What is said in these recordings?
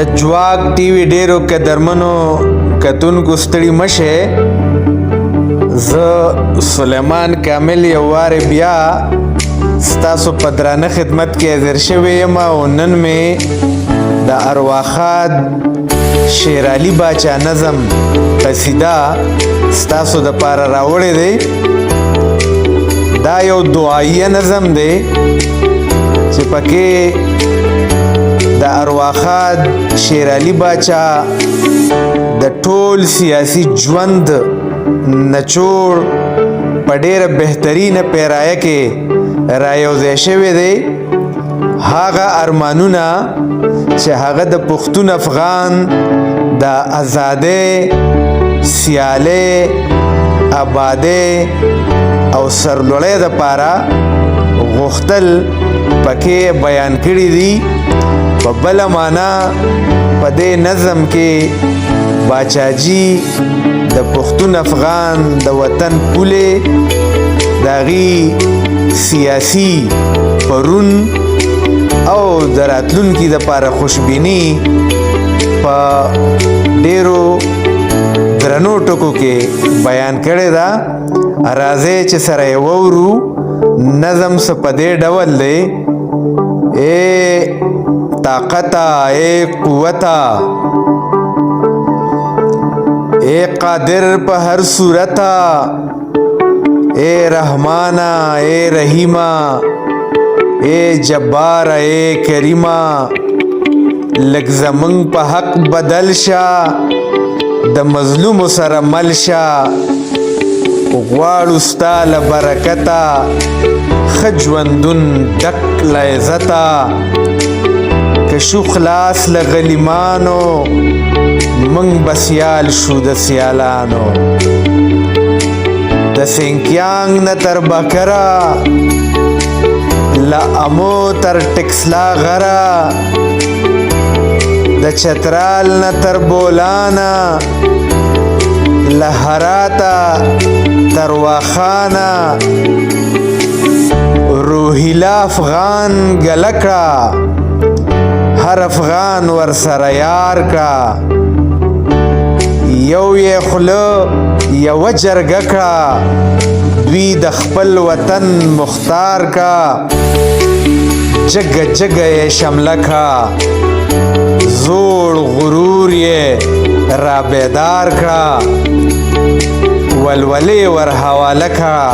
د جواک ټي وي ډیرو قدرمنو کتونکو ستړي مشه. زه سلیمان کامل یو وارې بیا ستاسو په درانه خدمت کې حاضر شوی یم او نن مې د ارواښاد شیر علي باچا نظم قصیده ستاسو دپاره راوړی دی. دا یو دعایه نظم دی چې پکې د ارواښاد شیر علي باچا د ټول سیاسي ژوند نچوړ په ډېره بهترینه پیرایه کې رایوځای شوی دی. هغه ارمانونه چې هغه د پښتون افغان د ازادۍ، سیالۍ، آبادۍ او سرلوړۍ دپاره غوښتل پکې بیان کړي دي. په بله معنا په دې نظم کې باچاجي د پښتون افغان د وطن پولې د هغې سیاسي پرون او د راتلونکي دپاره خوشبیني په ډېرو درنو ټکو کې بیان کړې ده. راځئ چې سره یې واورو. نظم څه په دې ډول دی: اے طاقتا، اے قوتا، اے قادر په هر صورتا، اے رحمانا، اے رحیما، اے جبار، اے کریما. لږ زمونږ په حق بدل شه، د مظلومو سره مل شه. غواړو ستا له برکته، ښه ژوندون ډک له عزته. که شو خلاص له غلیمانو، موږ به سیال شو د سیالانو. د سینکیانګ نه تر بکره، له امو تر ټکسلا غره، د چترال نه تر بولانه، له هراته تر واخانه. روهیله افغان ګله کړه، هر افغان ورسره یار کړه. یو یې خوله یوه جرګه کړه، دوی د خپل وطن مختار کړه. جګه جګه یې شمله کړه، زوړ غرور یې را بیدار کړه. ولولې ور حواله کړه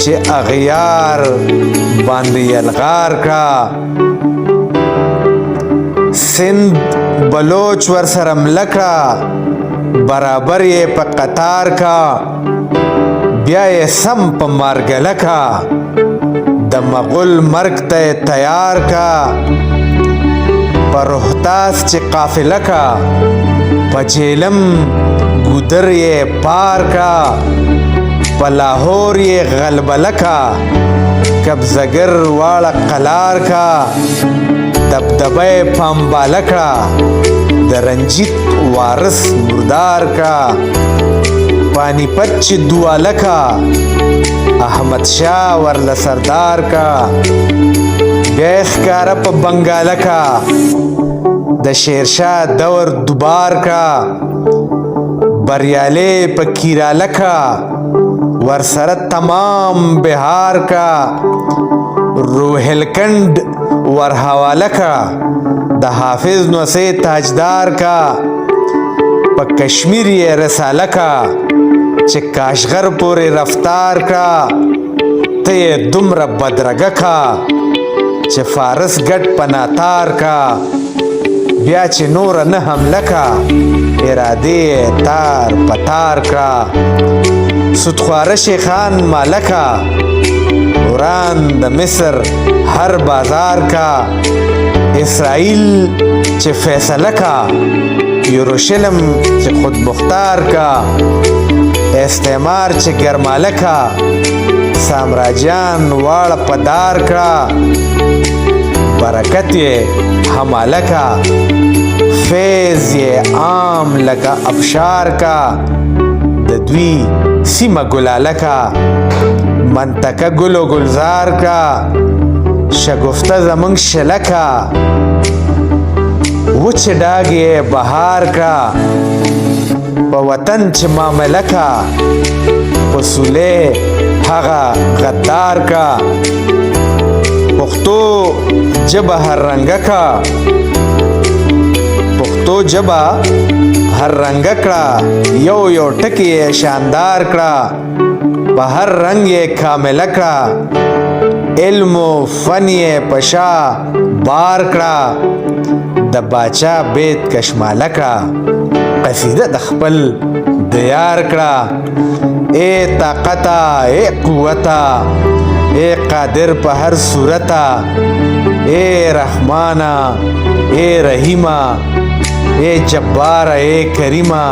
چې اغیار باندې یلغار کړه. سند بلوچ ور سره مله کړه، برابر یې په قطار کړه. بیا یې سم په مارګله کړه، د مغول مرګ ته یې تیار کړه. په روحتاس چې قافله کړه، په جیلم ګودر یې پار کړه. په لاهور یې غلبله کړه، کبزګر واړه قلار کړه. دبدبه یې پامباله کړه، د رنجیت وارث مردار کړه. پانیپت چې دواله کړه، احمد شاه ورله سردار کړه. بیا یې ښکاره په بنګاله کړه، د شیرشاه دور دوبار کړه. بریالی په کیراله کړه، ورسره تمام بهار کړه. روهلکنډ ور حواله کړه، د حافظ نوسی تاجدار کړه. په کشمیر یې رساله کړه، چې کاشغر پورې رفتار کړه. ته یې دومره بدرګه کړه، چې فارس ګډ په ناتار کړه. بیا چې نوره نه حمله کړه، ارادې یې تار په تار کړه. سودخواره شیخان ماله کړه، وران د مصر هر بازار کړه. اسرائیل چې فیصله کړه، یروشلم چې خود مختار کړه. استعمار چې ګرماله کړه، سامراجیان واړه په دار کړه. برکت یې حماله کړه، فیض یې عام لکه ابشار کړه. د دوی سیمه ګلاله کړه، منطقه ګل و گلزار کړه. شګفته زمونږ شله کړه، وچ ډاګې بهار کړه په وطن چې معامله کا په سولې هغه غدار کا پښتو ژبه هر رنګه کا پښتو ژبه هر رنګه کړه یو یو ټکی یې شاندار کړه په هر رنګ یې کامله کړه علم و فن یې په شا بار کړه د باچا بیت کشماله کړه قصیده د خپل د یار کړه اے طاقتا اے قوتا اے قادر په هر صورتا اے رحمانا اے رحیما اے جبار اے کریما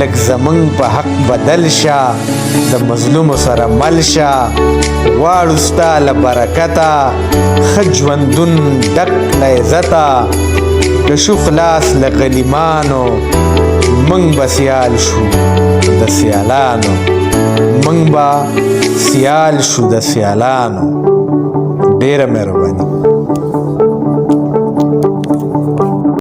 لږ زمونږ په حق بدل شه د مظلوم سره مل شه غواړو ستا له برکته ښه ژوندون ډک له عزته که شو خلاص له غلیمانو موږ به سیال شو د سیالانو موږ به سیال شو د سیالانو ډېره مهرباني